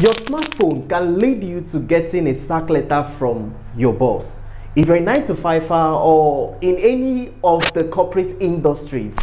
Your smartphone can lead you to getting a sack letter from your boss. If you're a 9-to-5er or in any of the corporate industries,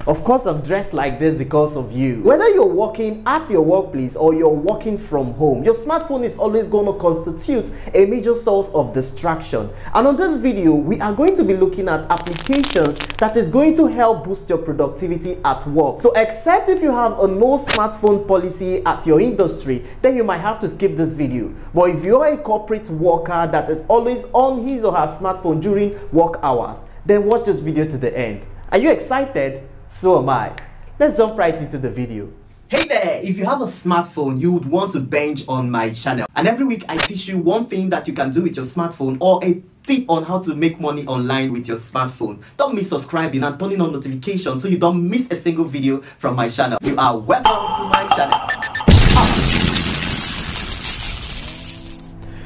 of course I'm dressed like this because of you. Whether you're working at your workplace or you're working from home, your smartphone is always going to constitute a major source of distraction. And on this video, we are going to be looking at applications that is going to help boost your productivity at work. So except if you have a no smartphone policy at your industry, then you might have to skip this video. But if you're a corporate worker that is always on his or her smartphone during work hours, then watch this video to the end. Are you excited? So am I. Let's jump right into the video. Hey there, if you have a smartphone, you would want to binge on my channel. And every week I teach you one thing that you can do with your smartphone or a tip on how to make money online with your smartphone. Don't miss subscribing and turning on notifications so you don't miss a single video from my channel. You are welcome to my channel.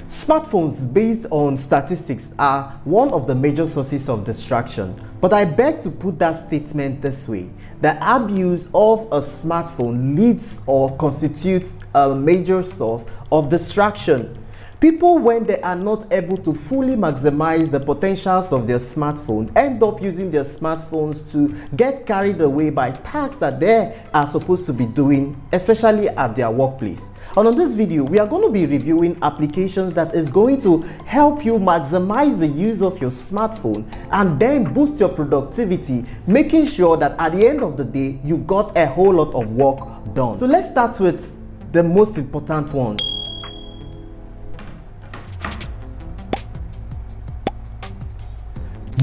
Smartphones, based on statistics, are one of the major sources of distraction. But I beg to put that statement this way: the abuse of a smartphone leads or constitutes a major source of distraction. People, when they are not able to fully maximize the potentials of their smartphone, end up using their smartphones to get carried away by tasks that they are supposed to be doing, especially at their workplace. And on this video, we are going to be reviewing applications that is going to help you maximize the use of your smartphone and then boost your productivity, making sure that at the end of the day, you got a whole lot of work done. So let's start with the most important ones.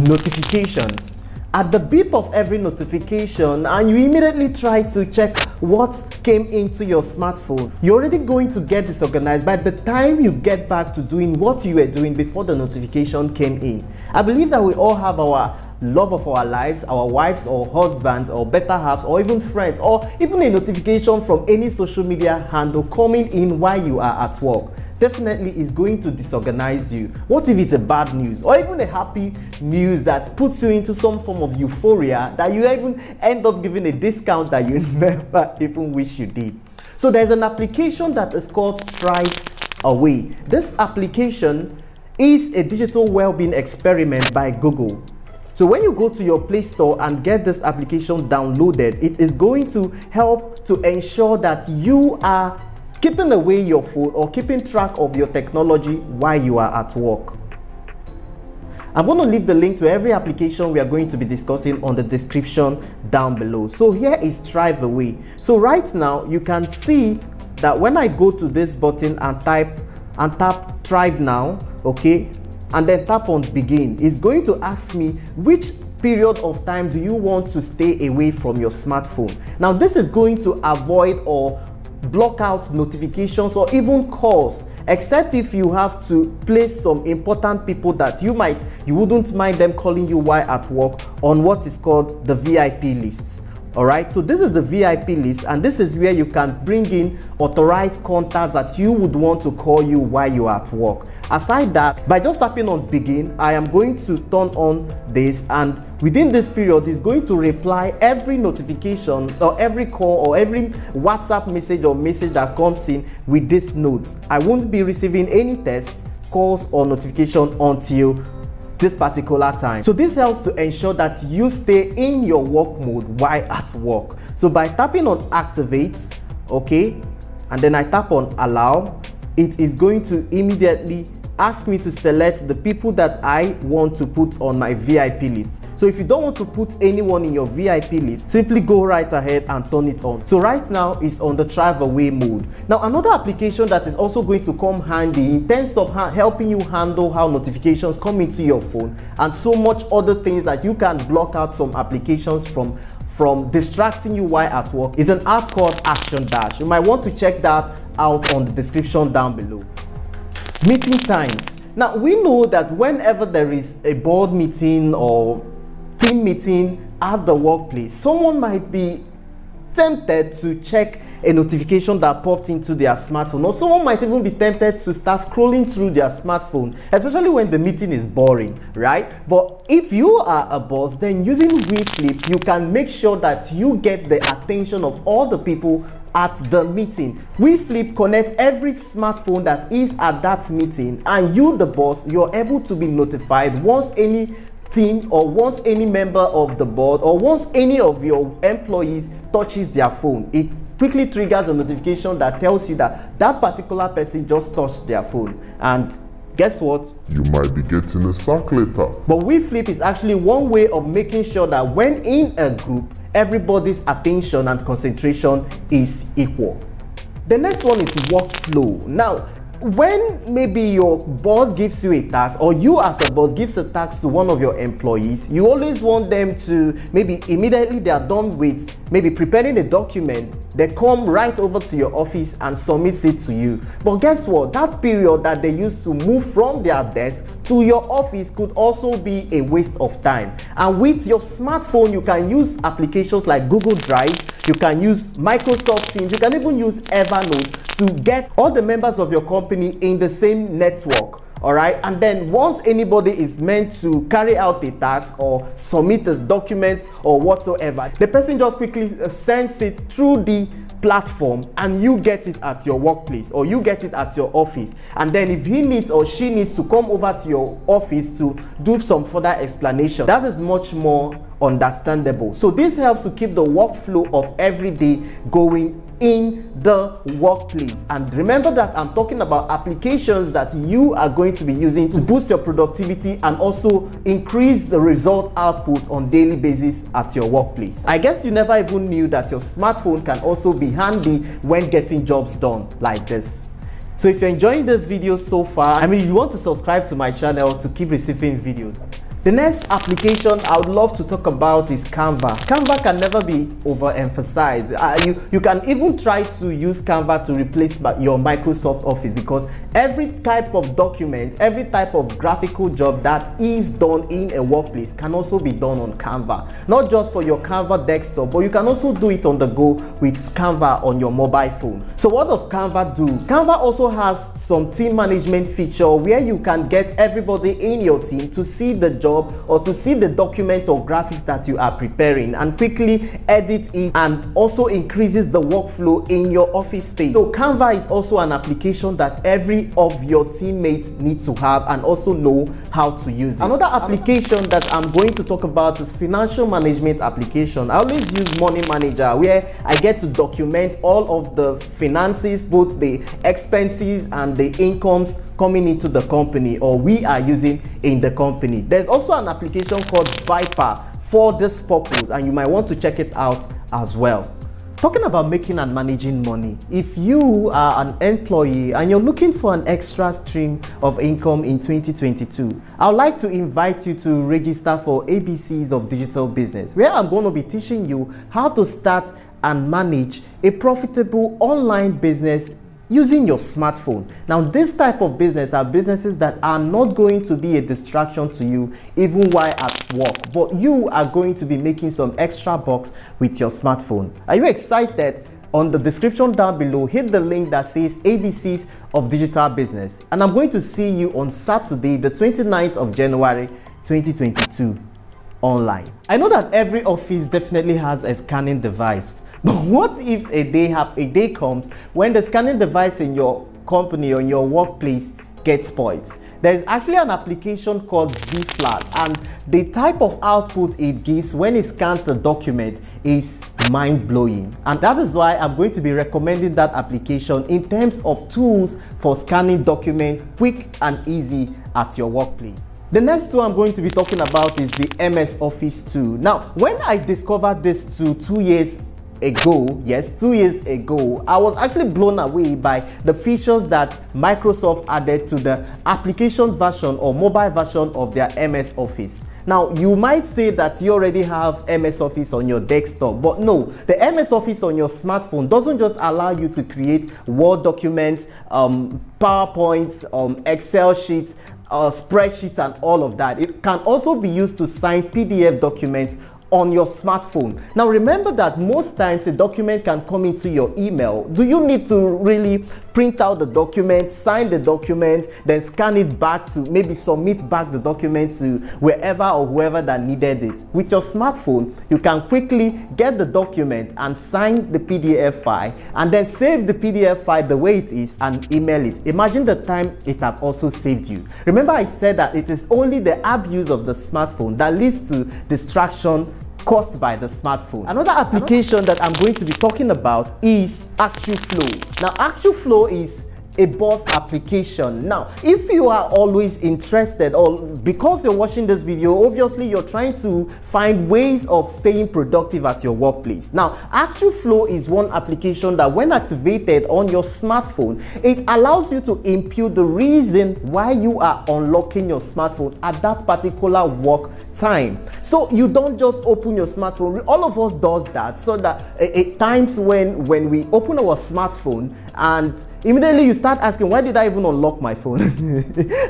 Notifications. At the beep of every notification, and you immediately try to check what came into your smartphone, you're already going to get disorganized by the time you get back to doing what you were doing before the notification came in. I believe that we all have our love of our lives, our wives or husbands or better halves or even friends, or even a notification from any social media handle coming in while you are at work. Definitely is going to disorganize you. What if it's a bad news or even a happy news that puts you into some form of euphoria that you even end up giving a discount that you never even wish you did? So there's an application that is called Try Away. This application is a digital well-being experiment by Google. So when you go to your Play Store and get this application downloaded, it is going to help to ensure that you are keeping away your phone or keeping track of your technology while you are at work. I'm going to leave the link to every application we are going to be discussing on the description down below. So here is Try Away. So right now you can see that when I go to this button and tap Thrive Now, okay, and then tap on Begin, it's going to ask me which period of time do you want to stay away from your smartphone. Now this is going to avoid or block out notifications or even calls, except if you have to place some important people that you wouldn't mind them calling you while at work on what is called the VIP lists. All right, so this is the VIP list, and this is where you can bring in authorized contacts that you would want to call you while you are at work. Aside that, by just tapping on Begin, I am going to turn on this, and within this period is going to reply every notification or every call or every WhatsApp message or message that comes in with this note. I won't be receiving any texts, calls or notification until this particular time. So this helps to ensure that you stay in your work mode while at work. So by tapping on Activate, okay, and then I tap on Allow, it is going to immediately ask me to select the people that I want to put on my VIP list. So if you don't want to put anyone in your VIP list, simply go right ahead and turn it on. So right now it's on the Thrive Away mode. Now another application that is also going to come handy in terms of helping you handle how notifications come into your phone and so much other things that you can block out some applications from distracting you while at work is an app called ActionDash. You might want to check that out on the description down below. Meeting times. Now we know that whenever there is a board meeting or team meeting at the workplace, someone might be tempted to check a notification that popped into their smartphone, or someone might even be tempted to start scrolling through their smartphone, especially when the meeting is boring, right? But if you are a boss, then using Vflat, you can make sure that you get the attention of all the people at the meeting. Vflat connects every smartphone that is at that meeting, and you, the boss, you're able to be notified once any team or once any member of the board or once any of your employees touches their phone. It quickly triggers a notification that tells you that that particular person just touched their phone, and guess what? You might be getting a sack letter. But Vflat is actually one way of making sure that when in a group, everybody's attention and concentration is equal. The next one is workflow. Now, when maybe your boss gives you a task, or you as a boss gives a task to one of your employees, you always want them to maybe immediately they are done with maybe preparing a document, they come right over to your office and submit it to you. But guess what? That period that they used to move from their desk to your office could also be a waste of time. And with your smartphone, you can use applications like Google Drive, you can use Microsoft Teams, you can even use Evernote to get all the members of your company in the same network. All right, and then once anybody is meant to carry out a task or submit a document or whatsoever, the person just quickly sends it through the platform, and you get it at your workplace or you get it at your office. And then if he needs or she needs to come over to your office to do some further explanation, that is much more understandable. So this helps to keep the workflow of every day going in the workplace. And remember that I'm talking about applications that you are going to be using to boost your productivity and also increase the result output on daily basis at your workplace. I guess you never even knew that your smartphone can also be handy when getting jobs done like this. So if you're enjoying this video so far, you want to subscribe to my channel to keep receiving videos. The next application I would love to talk about is Canva. Canva can never be overemphasized. You can even try to use Canva to replace your Microsoft Office, because every type of document, every type of graphical job that is done in a workplace can also be done on Canva. Not just for your Canva desktop, but you can also do it on the go with Canva on your mobile phone. So what does Canva do? Canva also has some team management feature where you can get everybody in your team to see the job or to see the document or graphics that you are preparing and quickly edit it, and also increases the workflow in your office space. So Canva is also an application that every of your teammates need to have and also know how to use it. Another application that I'm going to talk about is financial management application. I always use Money Manager, where I get to document all of the finances, both the expenses and the incomes coming into the company or we are using in the company. There's also an application called Vyapaar for this purpose, and you might want to check it out as well. Talking about making and managing money, if you are an employee and you're looking for an extra stream of income in 2022, I would like to invite you to register for ABCs of Digital Business, where I'm going to be teaching you how to start and manage a profitable online business using your smartphone. Now, this type of business are businesses that are not going to be a distraction to you even while at work, but you are going to be making some extra bucks with your smartphone. Are you excited? On the description down below, hit the link that says ABCs of Digital Business, and I'm going to see you on Saturday, the 29th of January 2022 online. I know that every office definitely has a scanning device, but what if a day comes when the scanning device in your company or in your workplace gets spoiled? There's actually an application called Vflat, and the type of output it gives when it scans the document is mind-blowing. And that is why I'm going to be recommending that application in terms of tools for scanning documents quick and easy at your workplace. The next tool I'm going to be talking about is the MS Office tool. Now, when I discovered this tool 2 years ago, yes, 2 years ago, I was actually blown away by the features that Microsoft added to the application version or mobile version of their MS Office. Now, you might say that you already have MS Office on your desktop, but no, the MS Office on your smartphone doesn't just allow you to create Word documents, PowerPoints, Excel sheets, spreadsheets and all of that. It can also be used to sign PDF documents on your smartphone. Now remember that most times a document can come into your email. Do you need to really print out the document, sign the document, then scan it back to maybe submit back the document to wherever or whoever that needed it. With your smartphone, you can quickly get the document and sign the PDF file and then save the PDF file the way it is and email it. Imagine the time it has also saved you. Remember I said that it is only the abuse of the smartphone that leads to distraction caused by the smartphone. Another application that I'm going to be talking about is Actuflow. Now, Actuflow is a boss application. Now, if you are always interested, or because you're watching this video, obviously you're trying to find ways of staying productive at your workplace. Now, Actuflow is one application that when activated on your smartphone, it allows you to impute the reason why you are unlocking your smartphone at that particular work time. So you don't just open your smartphone. All of us does that, so that at times when we open our smartphone and immediately you start asking, why did I even unlock my phone?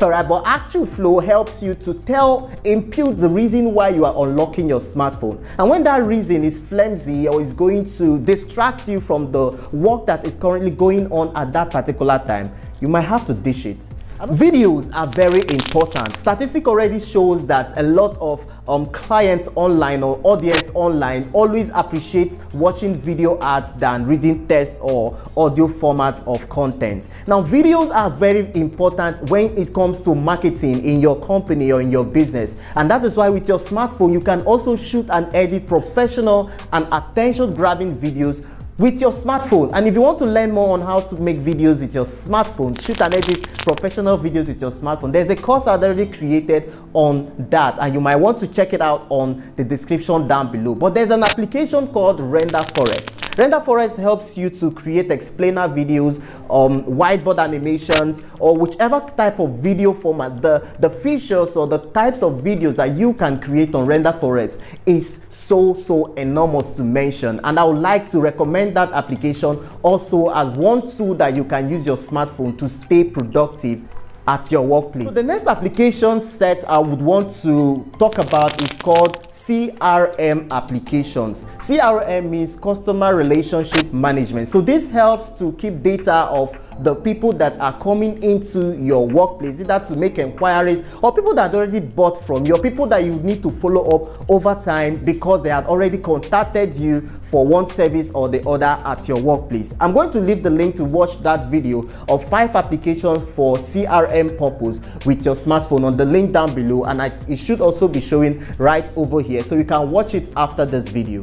All right, but Actuflow helps you to impute the reason why you are unlocking your smartphone. And when that reason is flimsy or is going to distract you from the work that is currently going on at that particular time, you might have to ditch it. Videos are very important. Statistics already shows that a lot of clients online or audience online always appreciate watching video ads than reading text or audio format of content. Now, videos are very important when it comes to marketing in your company or in your business. And that is why with your smartphone, you can also shoot and edit professional and attention-grabbing videos with your smartphone. And if you want to learn more on how to make videos with your smartphone, shoot and edit professional videos with your smartphone, there's a course already created on that, and you might want to check it out on the description down below. But there's an application called Render Forest. Render Forest helps you to create explainer videos, whiteboard animations, or whichever type of video format. The features or the types of videos that you can create on Render Forest is so enormous to mention, and I would like to recommend that application also as one tool that you can use your smartphone to stay productive at your workplace. So the next application set I would want to talk about is called CRM applications. CRM means customer relationship management. So this helps to keep data of the people that are coming into your workplace, either to make inquiries or people that already bought from you, or people that you need to follow up over time because they had already contacted you for one service or the other at your workplace. I'm going to leave the link to watch that video of 5 applications for CRM purpose with your smartphone on the link down below, and it should also be showing right over here, so you can watch it after this video.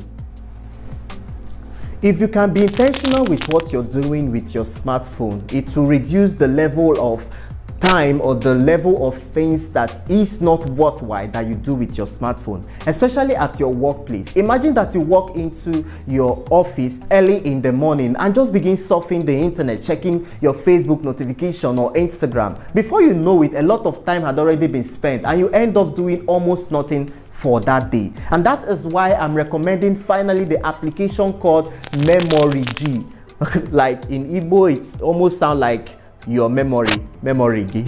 If you can be intentional with what you're doing with your smartphone, it will reduce the level of time or the level of things that is not worthwhile that you do with your smartphone, especially at your workplace. Imagine that you walk into your office early in the morning and just begin surfing the internet, checking your Facebook notification or Instagram. Before you know it, a lot of time had already been spent and you end up doing almost nothing for that day. And that is why I'm recommending finally the application called Memorigi. Like in Igbo, it almost sounds like your Memorigi.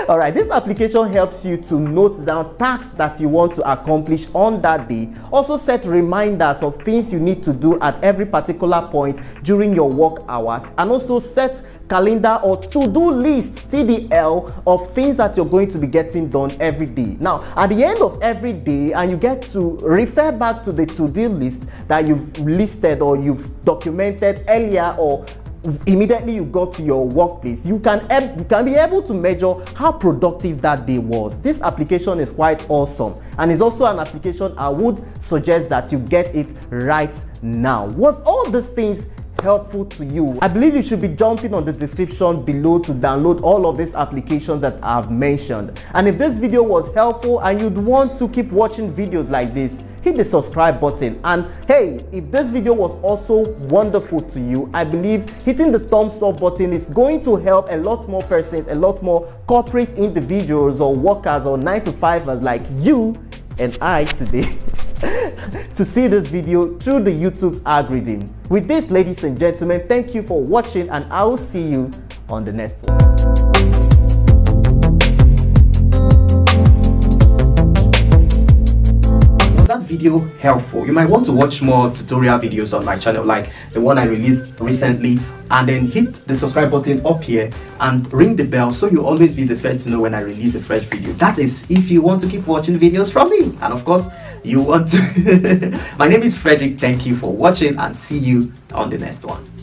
All right, this application helps you to note down tasks that you want to accomplish on that day. Also set reminders of things you need to do at every particular point during your work hours, and also set calendar or to-do list, TDL, of things that you're going to be getting done every day. Now, at the end of every day, and you get to refer back to the to-do list that you've listed or you've documented earlier, or immediately you go to your workplace, you can be able to measure how productive that day was. This application is quite awesome, and it's also an application I would suggest that you get it right now. Was all these things helpful to you? I believe you should be jumping on the description below to download all of these applications that I've mentioned. And if this video was helpful and you'd want to keep watching videos like this, hit the subscribe button. And hey, if this video was also wonderful to you, I believe hitting the thumbs up button is going to help a lot more persons, a lot more corporate individuals or workers or 9-to-5ers like you and I today to see this video through the YouTube algorithm. With this, ladies and gentlemen, thank you for watching, and I will see you on the next one. that video helpful, you might want to watch more tutorial videos on my channel like the one I released recently, and then hit the subscribe button up here and ring the bell so you always be the first to know when I release a fresh video. That is if you want to keep watching videos from me, and of course you want to. My name is Frederick. Thank you for watching and see you on the next one.